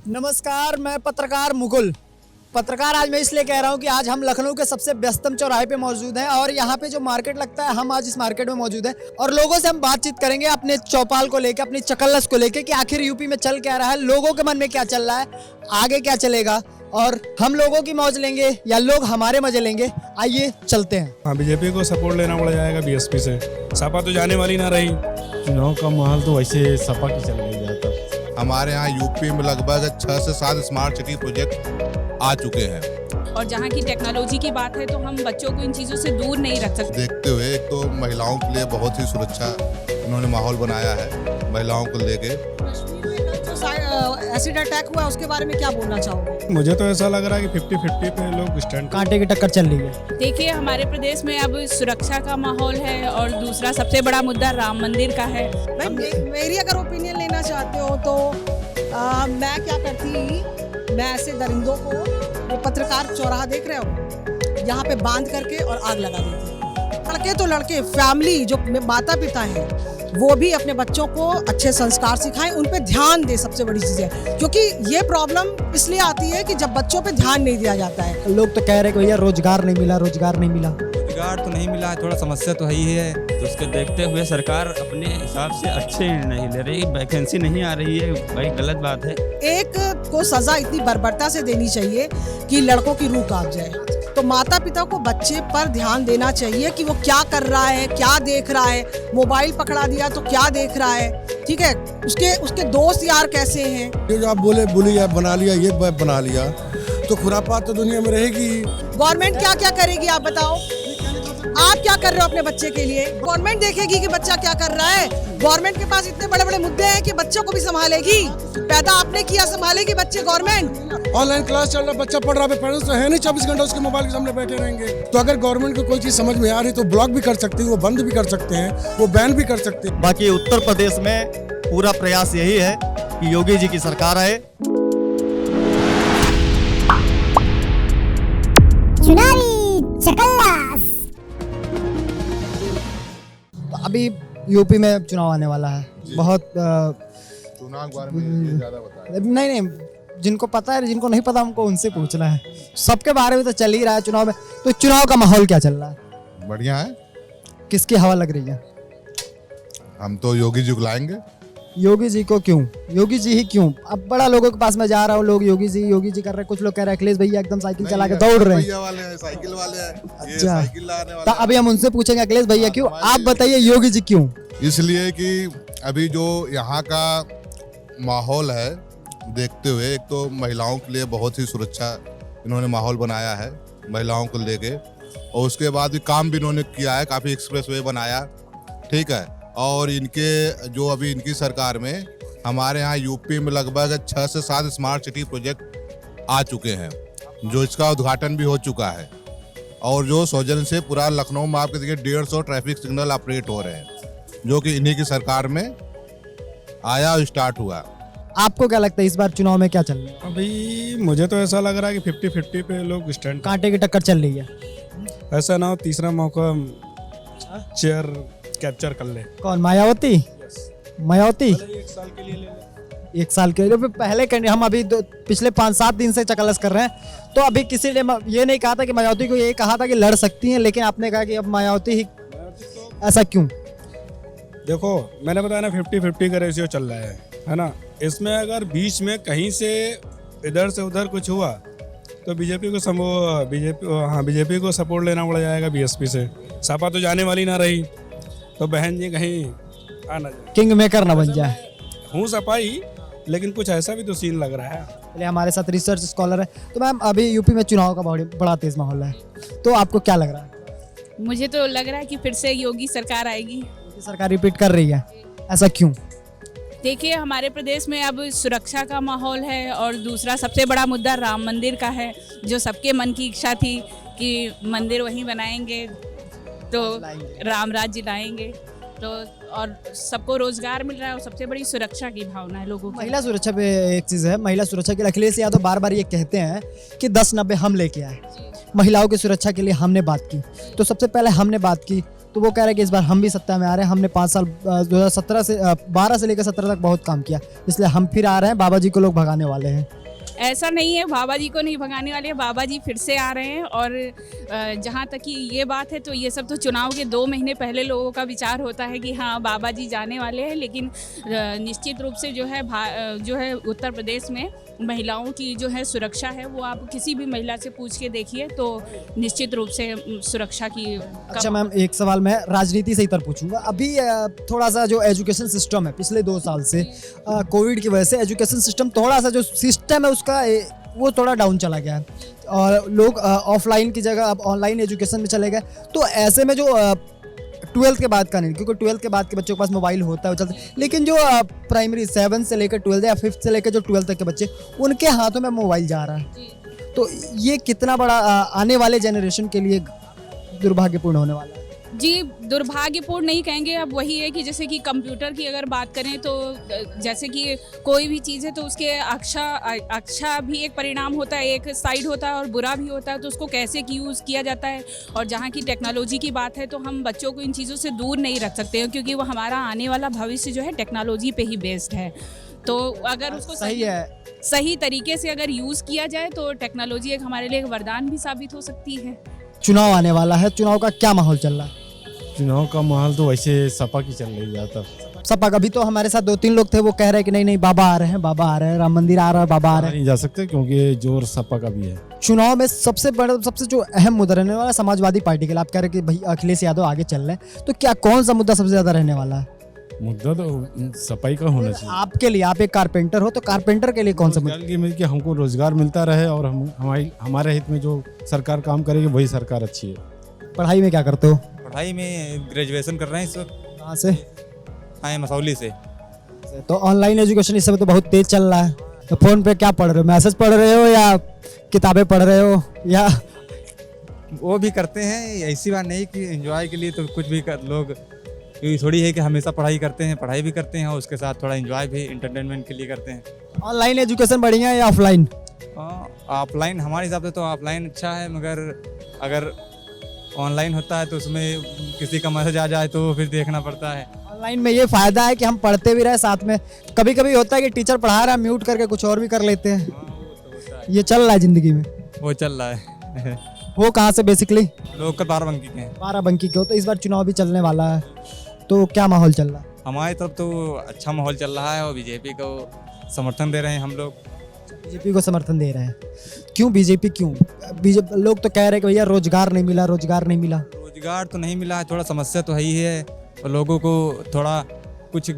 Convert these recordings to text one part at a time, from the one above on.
नमस्कार, मैं पत्रकार मुकुल। पत्रकार आज मैं इसलिए कह रहा हूँ कि आज हम लखनऊ के सबसे व्यस्तम चौराहे पे मौजूद हैं और यहाँ पे जो मार्केट लगता है, हम आज इस मार्केट में मौजूद हैं और लोगों से हम बातचीत करेंगे अपने चौपाल को लेकर, अपनी चकल्लस को लेकर कि आखिर यूपी में चल क्या रहा है, लोगों के मन में क्या चल रहा है, आगे क्या चलेगा और हम लोगों की मौज लेंगे या लोग हमारे मजे लेंगे। आइए चलते हैं। हाँ, बीजेपी को सपोर्ट लेना पड़ जाएगा बीएसपी से। सपा तो जाने वाली ना रही। चुनाव का माहौल तो वैसे सपा की चल रही है ज़्यादातर। हमारे यहाँ यूपी में लगभग 6 से 7 स्मार्ट सिटी प्रोजेक्ट आ चुके हैं और जहाँ की टेक्नोलॉजी की बात है तो हम बच्चों को इन चीज़ों से दूर नहीं रख सकते। देखते हुए एक तो महिलाओं के लिए बहुत ही सुरक्षा उन्होंने माहौल बनाया है महिलाओं को लेके। एसिड अटैक हुआ उसके बारे में क्या बोलना चाहोगे? मुझे तो ऐसा लग रहा है कि 50-50 पे लोग स्टैंड। कांटे की टक्कर चल रही है। देखिए, हमारे प्रदेश में अब सुरक्षा का माहौल है और दूसरा सबसे बड़ा मुद्दा राम मंदिर का है। मेरी अगर ओपिनियन लेना चाहते हो तो मैं क्या करती, मैं ऐसे दरिंदों को, वो पत्रकार चौराहा देख रहे हो, यहाँ पे बांध करके और आग लगा देती। लड़के तो लड़के, फैमिली जो माता पिता हैं वो भी अपने बच्चों को अच्छे संस्कार सिखाएं, उन पे ध्यान दे। सबसे बड़ी चीज़ है, क्योंकि ये प्रॉब्लम इसलिए आती है कि जब बच्चों पे ध्यान नहीं दिया जाता है। लोग तो कह रहे हैं भैया रोजगार नहीं मिला, रोजगार नहीं मिला। रोजगार तो नहीं मिला है, थोड़ा समस्या तो है ही है। तो उसके देखते हुए सरकार अपने हिसाब से अच्छे नहीं ले रही, वैकेंसी नहीं आ रही है, भाई गलत बात है। एक को सजा इतनी बर्बरता से देनी चाहिए कि लड़कों की रूह कांप जाए। तो माता पिता को बच्चे पर ध्यान देना चाहिए कि वो क्या कर रहा है, क्या देख रहा है। मोबाइल पकड़ा दिया तो क्या देख रहा है, ठीक है, उसके दोस्त यार कैसे हैं। ये जो आप बोले बुली ऐप बना लिया, ये ऐप बना लिया, तो खुरापात तो दुनिया में रहेगी। गवर्नमेंट क्या क्या करेगी आप बताओ? आप क्या कर रहे हो अपने बच्चे के लिए? गवर्नमेंट देखेगी कि बच्चा क्या कर रहा है। गवर्नमेंट के पास इतने बड़े बड़े मुद्दे हैं कि बच्चों को भी संभालेगी। पैदा आपने किया, संभालेगी बच्चे गवर्नमेंट। ऑनलाइन क्लास चल रहा, बच्चा पढ़ रहा है, पेरेंट्स तो है नहीं 24 घंटा उसके मोबाइल के सामने बैठे रहेंगे। तो अगर गवर्नमेंट को कोई चीज समझ में आ रही तो ब्लॉक भी कर सकते हैं, वो बंद भी कर सकते हैं, वो बैन भी कर सकते हैं। बाकी उत्तर प्रदेश में पूरा प्रयास यही है कि योगी जी की सरकार आए। अभी यूपी में चुनाव आने वाला है, बहुत चुनाव के बारे में ये ज्यादा बताएं। नहीं, जिनको पता है, जिनको नहीं पता हमको उनसे पूछना है। सबके बारे में तो चल ही रहा है चुनाव में। तो चुनाव का माहौल क्या चल रहा है? बढ़िया है। किसकी हवा लग रही है? हम तो योगी जी को लाएंगे। योगी जी को क्यों? योगी जी ही क्यों? अब बड़ा लोगों के पास मैं जा रहा हूँ, लोग योगी जी कर रहे हैं। कुछ लोग कह रहे हैं अखिलेश भैया एकदम साइकिल चला के दौड़ रहे हैं। भैया वाले हैं, साइकिल वाले हैं, ये अच्छा। साइकिल लाने तो वाले हैं। अभी हम उनसे पूछेंगे अखिलेश भैया क्यों। आप बताइए योगी जी क्यों? इसलिए कि अभी जो यहाँ का माहौल है देखते हुए, एक तो महिलाओं के लिए बहुत ही सुरक्षा इन्होंने माहौल बनाया है महिलाओं को लेके, और उसके बाद भी काम भी इन्होंने किया है, काफ़ी एक्सप्रेसवे बनाया, ठीक है। और इनके जो अभी इनकी सरकार में हमारे यहाँ यूपी में लगभग 6 से 7 स्मार्ट सिटी प्रोजेक्ट आ चुके हैं, जो इसका उद्घाटन भी हो चुका है। और जो सौजन्य से पूरा लखनऊ में आपके देखिए 150 ट्रैफिक सिग्नल ऑपरेट हो रहे हैं, जो कि इन्हीं की सरकार में आया और स्टार्ट हुआ। आपको क्या लगता है इस बार चुनाव में क्या चल रहा है? अभी मुझे तो ऐसा लग रहा है कि 50-50 पे लोग स्टैंड। कांटे की टक्कर चल रही है। ऐसा ना हो तीसरा मौका चेयर कैप्चर कर ले। कौन? मायावती? मायावती 1 साल के लिए ले ले। 1 साल के लिए पहले हम अभी पिछले 5-7 दिन से चकलस कर रहे हैं। तो अभी किसी ने ये नहीं कहा था कि मायावती को, ये कहा था कि लड़ सकती हैं, लेकिन आपने कहा कि अब मायावती ही। ऐसा क्यों? देखो, मैंने बताया ना 50-50 का रेशियो चल रहा है ना। इसमें अगर बीच में कहीं से इधर से उधर कुछ हुआ तो बीजेपी को सपोर्ट लेना पड़ जाएगा बीएसपी से। सपा तो जाने वाली ना रही, तो बहन जी कहीं आना जाए, किंग मेकर ना बन जाए। हूँ सपाई, लेकिन कुछ ऐसा भी तो सीन लग रहा है। पहले हमारे साथ रिसर्च स्कॉलर है। तो मैम, अभी यूपी में चुनाव का बड़ा तेज माहौल है, तो आपको क्या लग रहा है? मुझे तो लग रहा है कि फिर से योगी सरकार आएगी। सरकार रिपीट कर रही है, ऐसा क्यों? देखिए, हमारे प्रदेश में अब सुरक्षा का माहौल है और दूसरा सबसे बड़ा मुद्दा राम मंदिर का है, जो सबके मन की इच्छा थी कि मंदिर वहीं बनाएंगे तो राम राज्य लाएंगे। तो और सबको रोजगार मिल रहा है और सबसे बड़ी सुरक्षा की भावना है लोगों की। महिला सुरक्षा पे एक चीज़ है, महिला सुरक्षा के लिए अखिलेश यादव बार बार ये कहते हैं कि 10-90 हम लेके आए, महिलाओं की सुरक्षा के लिए हमने बात की। तो सबसे पहले हमने बात की तो वो कह रहे हैं कि इस बार हम भी सत्ता में आ रहे हैं, हमने 5 साल 2017 से 12 से लेकर 17 तक बहुत काम किया, इसलिए हम फिर आ रहे हैं, बाबा जी को लोग भगाने वाले हैं। ऐसा नहीं है, बाबा जी को नहीं भगाने वाले हैं, बाबा जी फिर से आ रहे हैं। और जहाँ तक कि ये बात है तो ये सब तो चुनाव के 2 महीने पहले लोगों का विचार होता है कि हाँ बाबा जी जाने वाले हैं, लेकिन निश्चित रूप से जो है उत्तर प्रदेश में महिलाओं की जो है सुरक्षा है वो आप किसी भी महिला से पूछ के देखिए तो निश्चित रूप से सुरक्षा की। अच्छा मैम, एक सवाल मैं राजनीति से ही तर पूछूंगा। अभी थोड़ा सा जो एजुकेशन सिस्टम है पिछले 2 साल से कोविड की वजह से एजुकेशन सिस्टम थोड़ा सा जो सिस्टम है उसका वो थोड़ा डाउन चला गया है और लोग ऑफलाइन की जगह अब ऑनलाइन एजुकेशन में चले गए। तो ऐसे में जो 12th के बाद का नहीं, क्योंकि 12th के बाद के बच्चों के पास मोबाइल होता है वो चलता है, लेकिन जो प्राइमरी 7 से लेकर 12th या 5th से लेकर जो 12th तक के बच्चे उनके हाथों में मोबाइल जा रहा है, तो ये कितना बड़ा आने वाले जनरेशन के लिए दुर्भाग्यपूर्ण होने वाला है? जी, दुर्भाग्यपूर्ण नहीं कहेंगे, अब वही है कि जैसे कि कंप्यूटर की अगर बात करें तो जैसे कि कोई भी चीज़ है तो उसके अच्छा भी एक परिणाम होता है, एक साइड होता है और बुरा भी होता है, तो उसको कैसे यूज़ किया जाता है। और जहाँ की टेक्नोलॉजी की बात है तो हम बच्चों को इन चीज़ों से दूर नहीं रख सकते हैं, क्योंकि वो हमारा आने वाला भविष्य जो है टेक्नोलॉजी पे ही बेस्ड है। तो अगर उसको सही तरीके से अगर यूज़ किया जाए तो टेक्नोलॉजी एक हमारे लिए एक वरदान भी साबित हो सकती है। चुनाव आने वाला है, चुनाव का क्या माहौल चल रहा है? चुनाव का माहौल तो वैसे सपा की चल रही है। सपा का भी तो हमारे साथ 2-3 लोग थे, वो कह रहे हैं कि नहीं बाबा आ रहे हैं, बाबा आ रहे हैं, राम मंदिर आ रहा है, बाबा आ रहे हैं। नहीं जा सकते क्योंकि जोर सपा का भी है। चुनाव में सबसे जो अहम मुद्दा रहने वाला समाजवादी पार्टी के लिए, आप कह रहे हैं कि भाई अखिलेश यादव आगे चल रहे हैं, तो क्या कौन सा मुद्दा सबसे ज्यादा रहने वाला है? मुद्दा तो सफाई का होना चाहिए। आपके लिए, आप एक कारपेंटर हो तो कारपेंटर के लिए कौन सा मुद्दा? कि हमको रोजगार मिलता रहे और हमारे हित में जो सरकार काम करेगी वही सरकार अच्छी है। पढ़ाई में क्या करते हो? पढ़ाई में ग्रेजुएशन कर रहे हैं इस वक्त। कहाँ से? हाँ, मसौली से। तो ऑनलाइन एजुकेशन इस समय तो बहुत तेज चल रहा है, तो फोन पे क्या पढ़ रहे हो? मैसेज पढ़ रहे हो या किताबें पढ़ रहे हो या? वो भी करते हैं, ऐसी बात नहीं कि एंजॉय के लिए तो कुछ भी कर लोग, क्योंकि थोड़ी है कि हमेशा पढ़ाई करते हैं, पढ़ाई भी करते हैं और उसके साथ थोड़ा एंजॉय भी इंटरटेनमेंट के लिए करते हैं। ऑनलाइन एजुकेशन बढ़िया है या ऑफलाइन? ऑफलाइन हमारे हिसाब से तो ऑफलाइन अच्छा है, मगर अगर ऑनलाइन होता है तो उसमें किसी का मैसेज आ जाए तो फिर देखना पड़ता है। ऑनलाइन में ये फायदा है कि हम पढ़ते भी रहे साथ में, कभी कभी होता है कि टीचर पढ़ा रहा है म्यूट करके कुछ और भी कर लेते हैं। ये चल रहा है जिंदगी में? वो चल रहा है। वो कहाँ से बेसिकली? लोकल बाराबंकी के हैं। बाराबंकी के हो, तो इस बार चुनाव भी चलने वाला है, तो क्या माहौल चल रहा है? हमारी तरफ तो अच्छा माहौल चल रहा है और बीजेपी को समर्थन दे रहे हैं हम लोग। बीजेपी को समर्थन दे रहे हैं, क्यों बीजेपी क्यों? बीजेपी लोग तो कह रहे हैं कि भैया रोजगार नहीं मिला, रोजगार नहीं मिला। रोजगार तो नहीं मिला है, थोड़ा समस्या तो है ही है, और लोगों को थोड़ा कुछ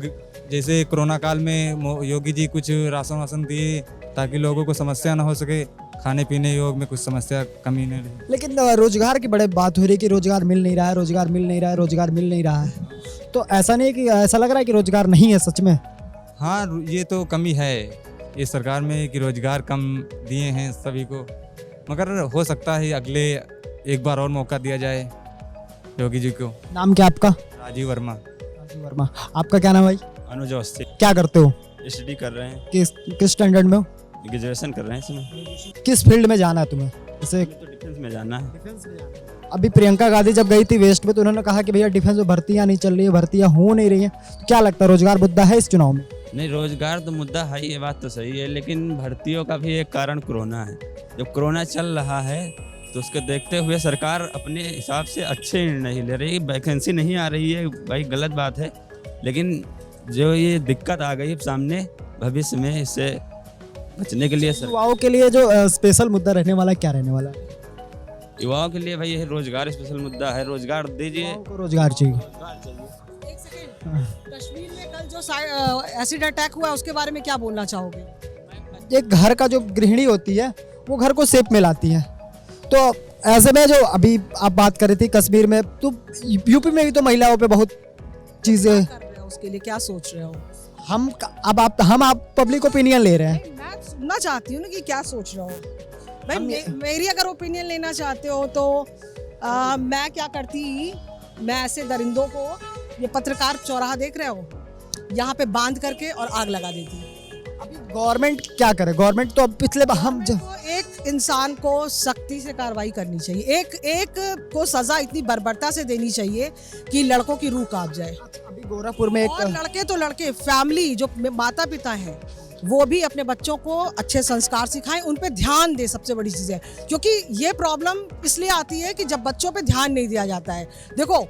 जैसे कोरोना काल में योगी जी कुछ राशन वासन दिए ताकि लोगों को समस्या ना हो सके, खाने पीने योग में कुछ समस्या कमी नहीं रही। लेकिन रोजगार की बड़े बात हो रही है कि रोजगार मिल नहीं रहा है, रोजगार मिल नहीं रहा है, रोजगार मिल नहीं रहा है, तो ऐसा नहीं कि ऐसा लग रहा है कि रोजगार नहीं है सच में? हाँ, ये तो कमी है ये सरकार में कि रोजगार कम दिए हैं सभी को, मगर हो सकता है अगले एक बार और मौका दिया जाए योगी जी को। नाम क्या आपका? राजीव वर्मा। राजीव वर्मा। आपका क्या नाम भाई? अनुज अवस्थी। क्या करते हो? स्टडी कर रहे हैं। किस स्टैंडर्ड में हो? ग्रेजुएशन कर रहे हैं इसमें। किस फील्ड में जाना है तुम्हें? जैसे तो डिफेंस में जाना है। अभी प्रियंका गांधी जब गई थी वेस्ट में तो उन्होंने कहा कि भैया डिफेंस में भर्तियां नहीं चल रही है, भर्तियां हो नहीं रही हैं, तो क्या लगता है रोजगार मुद्दा है इस चुनाव में? नहीं, रोजगार तो मुद्दा है, ये बात तो सही है, लेकिन भर्तियों का भी एक कारण कोरोना है। जब कोरोना चल रहा है तो उसको देखते हुए सरकार अपने हिसाब से अच्छे निर्णय ले रही है। वैकेंसी नहीं आ रही है भाई, गलत बात है, लेकिन जो ये दिक्कत आ गई सामने भविष्य में, इससे बचने के लिए युवाओं के लिए जो स्पेशल मुद्दा रहने वाला है, क्या रहने वाला है? युवाओं के लिए भाई ये रोजगार स्पेशल मुद्दा है, रोजगार दीजिए। रोजगार चाहिए। एक सेकंड, कश्मीर में कल जो एसिड अटैक हुआ उसके बारे में क्या बोलना चाहोगे? एक घर का जो गृहिणी होती है वो घर को सेफ में लाती है, तो ऐसे में जो अभी आप बात कर रही थी कश्मीर में, तो यूपी में भी तो महिलाओं पे बहुत चीजें कर रहे हो, उसके लिए क्या सोच रहे हो? हम आप पब्लिक ओपिनियन ले रहे हैं। मैं सुनना चाहती हूँ ना कि क्या सोच रहे हो भाई। मेरी अगर ओपिनियन लेना चाहते हो तो मैं क्या करती, मैं ऐसे दरिंदों को, ये पत्रकार चौराहा देख रहे हो, यहाँ पे बांध करके और आग लगा देती। अभी गवर्नमेंट क्या करे? गवर्नमेंट तो अब पिछले हम इंसान को सख्ती से कार्रवाई करनी चाहिए, एक को सजा इतनी बर्बरता से देनी चाहिए कि लड़कों की रूह कांप जाए। अभी गोरखपुर में और एक लड़के तो लड़के, फैमिली जो माता पिता हैं वो भी अपने बच्चों को अच्छे संस्कार सिखाएं, उन पे ध्यान दे। सबसे बड़ी चीज़ है, क्योंकि ये प्रॉब्लम इसलिए आती है कि जब बच्चों पे ध्यान नहीं दिया जाता है। देखो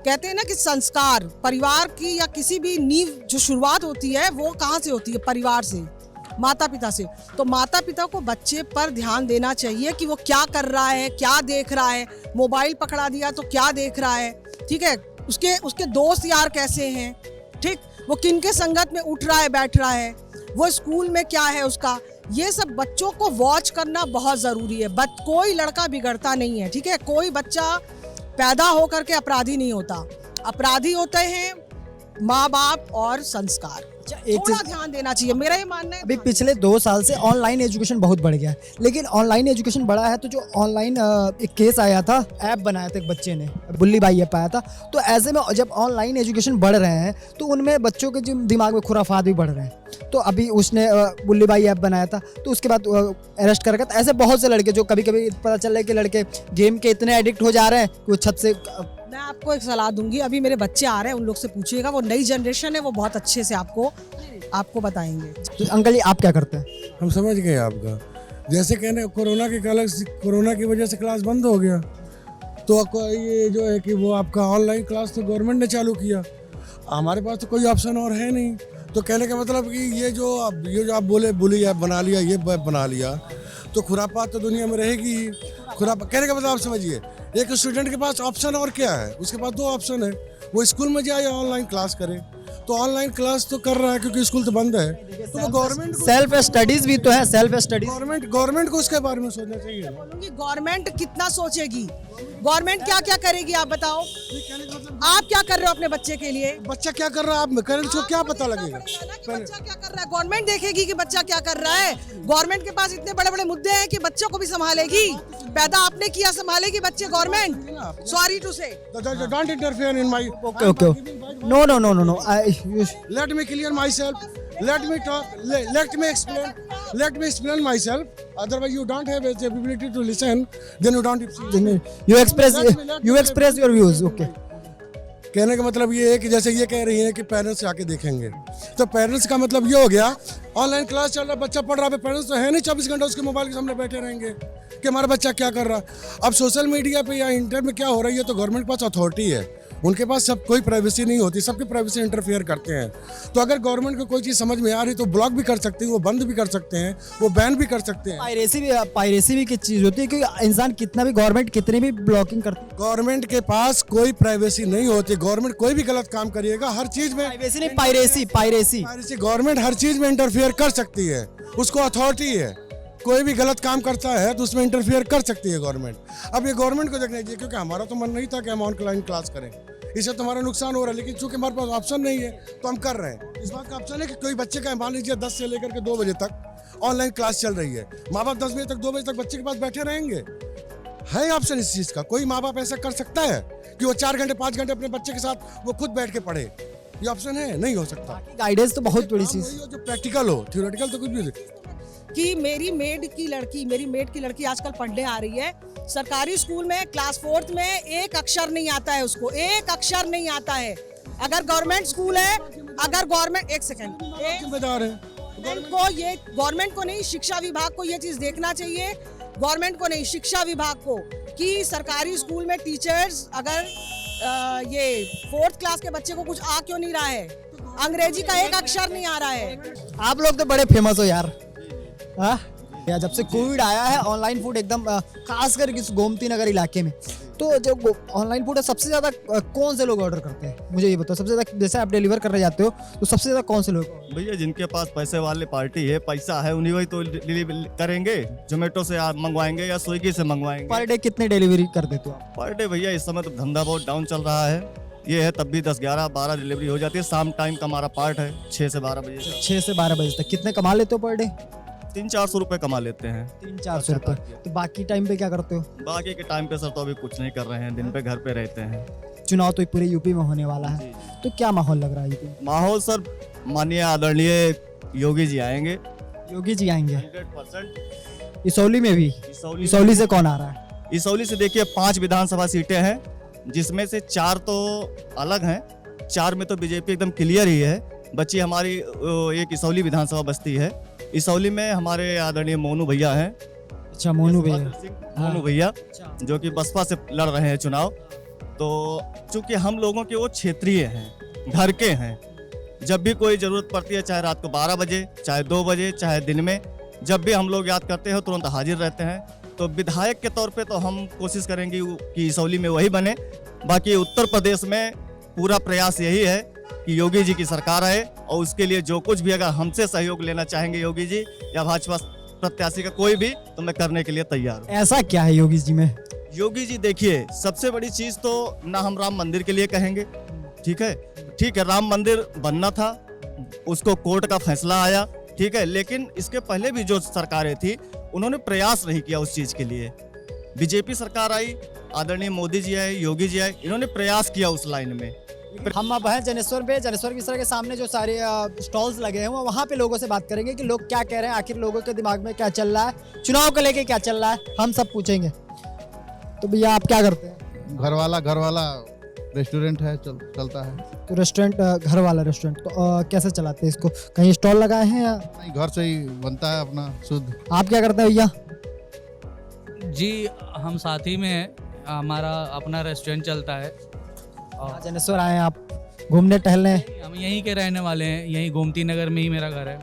कहते हैं ना कि संस्कार परिवार की या किसी भी नींव जो शुरुआत होती है वो कहाँ से होती है? परिवार से, माता पिता से। तो माता पिता को बच्चे पर ध्यान देना चाहिए कि वो क्या कर रहा है, क्या देख रहा है। मोबाइल पकड़ा दिया तो क्या देख रहा है, ठीक है, उसके दोस्त यार कैसे हैं, ठीक, वो किन के संगत में उठ रहा है बैठ रहा है, वो स्कूल में क्या है उसका, ये सब बच्चों को वॉच करना बहुत ज़रूरी है। कोई लड़का बिगड़ता नहीं है, ठीक है, कोई बच्चा पैदा होकर के अपराधी नहीं होता। अपराधी होते हैं माँ बाप और संस्कार। एक थोड़ा ध्यान देना चाहिए, मेरा ये मानना है। अभी पिछले 2 साल से ऑनलाइन एजुकेशन बहुत बढ़ गया है, लेकिन ऑनलाइन एजुकेशन बढ़ा है तो जो ऑनलाइन एक केस आया था, ऐप बनाया था एक बच्चे ने, बुल्ली बाई ऐप आया था। तो ऐसे में जब ऑनलाइन एजुकेशन बढ़ रहे हैं तो उनमें बच्चों के जो दिमाग में खुराफात भी बढ़ रहे हैं। तो अभी उसने बुल्ली बाई ऐप बनाया था तो उसके बाद अरेस्ट कर रखा था। ऐसे बहुत से लड़के जो कभी कभी पता चल रहा है कि लड़के गेम के इतने एडिक्ट हो जा रहे हैं कि वो छत से। मैं आपको एक सलाह दूंगी, अभी मेरे बच्चे आ रहे हैं, उन लोग से पूछिएगा, वो नई जनरेशन है, वो बहुत अच्छे से आपको बताएंगे। तो अंकल जी आप क्या करते हैं? हम समझ गए आपका। जैसे कहने कोरोना की वजह से क्लास बंद हो गया, तो ये जो है कि वो आपका ऑनलाइन क्लास तो गवर्नमेंट ने चालू किया, हमारे पास तो कोई ऑप्शन और है नहीं। तो कहने का मतलब कि ये जो आप बोले बुली ऐप बना लिया, ये ऐप बना लिया, तो खुरापात तो दुनिया में रहेगी ही। कहने का मतलब आप समझिए, एक स्टूडेंट के पास ऑप्शन और क्या है? उसके पास 2 ऑप्शन है, वो स्कूल में जाए या ऑनलाइन क्लास करे। तो ऑनलाइन क्लास तो कर रहा है क्योंकि स्कूल तो बंद है, तो वो गवर्नमेंट सेल्फ स्टडीज भी तो है, सेल्फ स्टडीज गवर्नमेंट को उसके बारे में सोचना चाहिए। बोलूंगी गवर्नमेंट कितना सोचेगी, गवर्नमेंट क्या क्या करेगी, आप बताओ। आप क्या कर रहे हो अपने बच्चे के लिए? बच्चा क्या कर रहा है, आप पेरेंट्स को क्या पता लगेगा? बच्चा क्या कर रहा है, गवर्नमेंट देखेगी कि बच्चा क्या कर रहा है। गवर्नमेंट के पास इतने बड़े बड़े मुद्दे हैं कि बच्चों को भी संभालेगी। पैदा आपने किया, संभालेगी बच्चे government. Sorry to say, don't interfere in my. Okay no Let me clear myself. Let me talk. Let me explain. Let me explain myself. Otherwise, you don't have the ability to listen. Then you don't. you express your views. Okay. कहने का मतलब ये है कि जैसे ये कह रही हैं कि पेरेंट्स आके देखेंगे, तो पेरेंट्स का मतलब ये हो गया ऑनलाइन क्लास चल रहा है, बच्चा पढ़ रहा है, पेरेंट्स तो है नहीं 24 घंटा उसके मोबाइल के सामने बैठे रहेंगे कि हमारा बच्चा क्या कर रहा है। अब सोशल मीडिया पे या इंटरनेट में क्या हो रहा है, ये तो गवर्नमेंट के पास अथॉरिटी है, उनके पास सब कोई प्राइवेसी नहीं होती, सबकी प्राइवेसी इंटरफेयर करते हैं। तो अगर गवर्नमेंट को कोई चीज़ समझ में आ रही तो ब्लॉक भी कर सकते हैं, वो बंद भी कर सकते हैं, वो बैन भी कर सकते हैं। पायरेसी भी किस चीज़ होती है, क्योंकि इंसान कितना भी गवर्नमेंट कितनी भी ब्लॉकिंग करती है, गवर्नमेंट के पास कोई प्राइवेसी नहीं होती। गवर्नमेंट कोई भी गलत काम करिएगा, हर चीज़ में प्राइवेसी नहीं, पायरेसी। गवर्नमेंट हर चीज़ में इंटरफेयर कर सकती है, उसको अथॉरिटी है। कोई भी गलत काम करता है तो उसमें इंटरफेयर कर सकती है गवर्नमेंट। अब ये गवर्नमेंट को देखना चाहिए, क्योंकि हमारा तो मन नहीं था कि हम ऑनलाइन क्लास करें, इससे तो हमारा नुकसान हो रहा है, लेकिन चूंकि हमारे पास ऑप्शन नहीं है तो हम कर रहे हैं। इस बात का ऑप्शन है कि कोई बच्चे का मान लीजिए 10 से लेकर के 2 बजे तक ऑनलाइन क्लास चल रही है, माँ बाप 10 बजे तक 2 बजे तक बच्चे के पास बैठे रहेंगे। है ऑप्शन इस चीज़ का? कोई माँ बाप ऐसा कर सकता है कि वो 4 घंटे 5 घंटे अपने बच्चे के साथ वो खुद बैठ के पढ़े? ये ऑप्शन है? नहीं हो सकता। गाइडेंस तो बहुत बड़ी चीज़, जो प्रैक्टिकल हो, थ्योरेटिकल तो कुछ भी। कि मेरी मेड की लड़की आजकल पढ़ने आ रही है सरकारी स्कूल में, क्लास 4th में, एक अक्षर नहीं आता है उसको, एक अक्षर नहीं आता है। अगर गवर्नमेंट स्कूल है, अगर गवर्नमेंट, एक सेकंड, जिम्मेदार है गवर्नमेंट को नहीं, शिक्षा विभाग को ये चीज देखना चाहिए, गवर्नमेंट को नहीं, शिक्षा विभाग को, कि सरकारी स्कूल में टीचर्स अगर ये 4th क्लास के बच्चे को कुछ आ क्यों नहीं रहा है, अंग्रेजी का एक अक्षर नहीं आ रहा है। आप लोग तो बड़े फेमस हो यार। या जब से कोविड आया है ऑनलाइन फूड एकदम खासकर इस गोमती नगर इलाके में, तो जो ऑनलाइन फूड है सबसे ज़्यादा कौन से लोग ऑर्डर करते हैं, मुझे ये बताओ। सबसे ज़्यादा जैसे आप डिलीवर करने जाते हो तो सबसे ज़्यादा कौन से लोग? भैया जिनके पास पैसे वाले पार्टी है, पैसा है, उन्हीं वही तो डिलीवरी करेंगे, जोमेटो से आप मंगवाएंगे या स्विगी से मंगवाएंगे। पर डे कितने डिलीवरी कर देते हो आप? पर डे भैया इस समय तो धंधा बहुत डाउन चल रहा है, ये है तब भी 10, 11, 12 डिलीवरी हो जाती है। शाम टाइम का हमारा पार्ट है 6 से 12 बजे। 6 से 12 बजे तक कितने कमा लेते हो पर डे? 300-400 रुपए कमा लेते हैं। 300-400 रुपए। तो बाकी टाइम पे क्या करते हो? बाकी के टाइम पे सर तो अभी कुछ नहीं कर रहे हैं, दिन पे घर पे रहते हैं। चुनाव तो पूरे यूपी में होने वाला है, तो क्या माहौल लग रहा है यूपी? माहौल सर माननीय आदरणीय योगी जी आएंगे योगी जी आएंगे 100% इसौली में भी। इसौली से कौन आ रहा है? इसौली से देखिए 5 विधानसभा सीटें हैं, जिसमें से 4 तो अलग हैं, 4 में तो बीजेपी एकदम क्लियर ही है। बची हमारी एक इसौली विधानसभा बस्ती है। इसौली में हमारे आदरणीय मोनू भैया हैं। अच्छा, मोनू भैया। मोनू भैया जो कि बसपा से लड़ रहे हैं चुनाव। तो चूंकि हम लोगों के वो क्षेत्रीय हैं, घर के हैं, जब भी कोई ज़रूरत पड़ती है, चाहे रात को 12 बजे, चाहे 2 बजे, चाहे दिन में, जब भी हम लोग याद करते हैं तुरंत हाजिर रहते हैं। तो विधायक के तौर पे तो हम कोशिश करेंगे कि इसौली में वही बने। बाकी उत्तर प्रदेश में पूरा प्रयास यही है कि योगी जी की सरकार आए, और उसके लिए जो कुछ भी अगर हमसे सहयोग लेना चाहेंगे योगी जी या भाजपा प्रत्याशी का कोई भी, तो मैं करने के लिए तैयार हूँ। ऐसा क्या है योगी जी में? योगी जी देखिए, सबसे बड़ी चीज़ तो ना हम राम मंदिर के लिए कहेंगे, ठीक है, राम मंदिर बनना था, उसको कोर्ट का फैसला आया, ठीक है, लेकिन इसके पहले भी जो सरकारें थी उन्होंने प्रयास नहीं किया उस चीज़ के लिए। बीजेपी सरकार आई, आदरणीय मोदी जी आए, योगी जी आए, इन्होंने प्रयास किया उस लाइन में। हम अब हैं जनेश्वर पे। जनेश्वर मिश्रा के सामने जो सारे स्टॉल्स लगे हैं वहाँ पे लोगों से बात करेंगे कि लोग क्या कह रहे हैं, आखिर लोगों के दिमाग में क्या चल रहा है, चुनाव को लेके क्या चल रहा है, हम सब पूछेंगे। तो भैया आप क्या करते हैं? घर वाला रेस्टोरेंट है, चलता है। तो रेस्टोरेंट, घर वाला रेस्टोरेंट, तो कैसे चलाते हैं इसको? कहीं स्टॉल लगाए हैं या नहीं, घर से ही बनता है अपना शुद्ध। आप क्या करते हैं भैया? जी हम साथ ही में हैं, हमारा अपना रेस्टोरेंट चलता है। और जनेश्वर आए हैं आप घूमने टहलने? हम यहीं के रहने वाले हैं, यहीं गोमती नगर में ही मेरा घर है।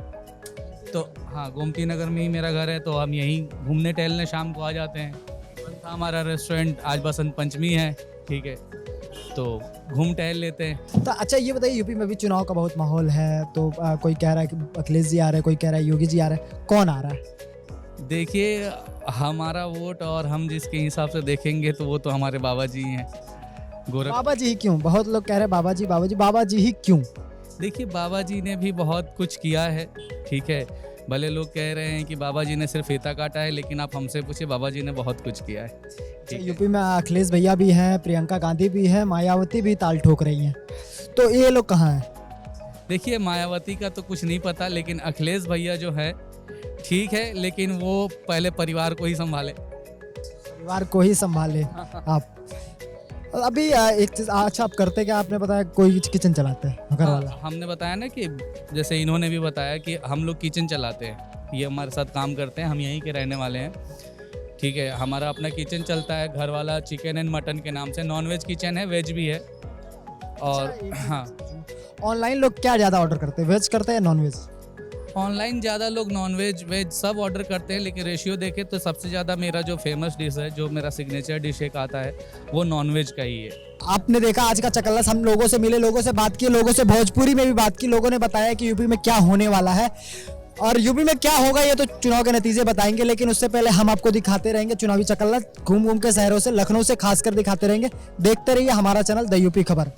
तो हाँ, गोमती नगर में ही मेरा घर है, तो हम यहीं घूमने टहलने शाम को आ जाते हैं। हमारा रेस्टोरेंट, आज बसंत पंचमी है, ठीक है, तो घूम टहल लेते हैं। तो अच्छा ये बताइए, यूपी में भी चुनाव का बहुत माहौल है, तो कोई कह रहा है कि अखिलेश जी आ रहे हैं, कोई कह रहा है योगी जी आ रहे हैं, कौन आ रहा है? देखिए, हमारा वोट और हम जिसके हिसाब से देखेंगे तो वो तो हमारे बाबा जी हैं। बाबा जी ही क्यों? बहुत लोग कह रहे हैं बाबा जी ही क्यों? देखिए, बाबा जी ने भी बहुत कुछ किया है, ठीक है, भले लोग कह रहे हैं कि बाबा जी ने सिर्फ फीता काटा है, लेकिन आप हमसे पूछिए, बाबा जी ने बहुत कुछ किया है। यूपी में अखिलेश भैया भी हैं, प्रियंका गांधी भी है, मायावती भी ताल ठोक रही हैं, तो ये लोग कहाँ हैं? देखिए, मायावती का तो कुछ नहीं पता, लेकिन अखिलेश भैया जो है ठीक है, लेकिन वो पहले परिवार को ही संभाले। आप अभी एक चीज, अच्छा आप करते क्या? आपने बताया कोई किचन चलाते हैं घर वाला। हमने बताया ना कि जैसे इन्होंने भी बताया कि हम लोग किचन चलाते हैं, ये हमारे साथ काम करते हैं, हम यहीं के रहने वाले हैं, ठीक है, हमारा अपना किचन चलता है घर वाला, चिकन एंड मटन के नाम से। नॉन वेज किचन है, वेज भी है। और हाँ, ऑनलाइन लोग क्या ज़्यादा ऑर्डर करते हैं, वेज करते हैं या नॉन वेज? ऑनलाइन ज़्यादा लोग नॉन वेज वेज सब ऑर्डर करते हैं, लेकिन रेशियो देखें तो सबसे ज़्यादा मेरा जो फेमस डिश है, जो मेरा सिग्नेचर डिश एक आता है, वो नॉन वेज का ही है। आपने देखा आज का चकल्लस, हम लोगों से मिले, लोगों से बात की, लोगों से भोजपुरी में भी बात की, लोगों ने बताया कि यूपी में क्या होने वाला है, और यूपी में क्या होगा ये तो चुनाव के नतीजे बताएंगे, लेकिन उससे पहले हम आपको दिखाते रहेंगे चुनावी चकल्लस, घूम घूम के शहरों से, लखनऊ से खासकर दिखाते रहेंगे। देखते रहिए हमारा चैनल द यूपी खबर।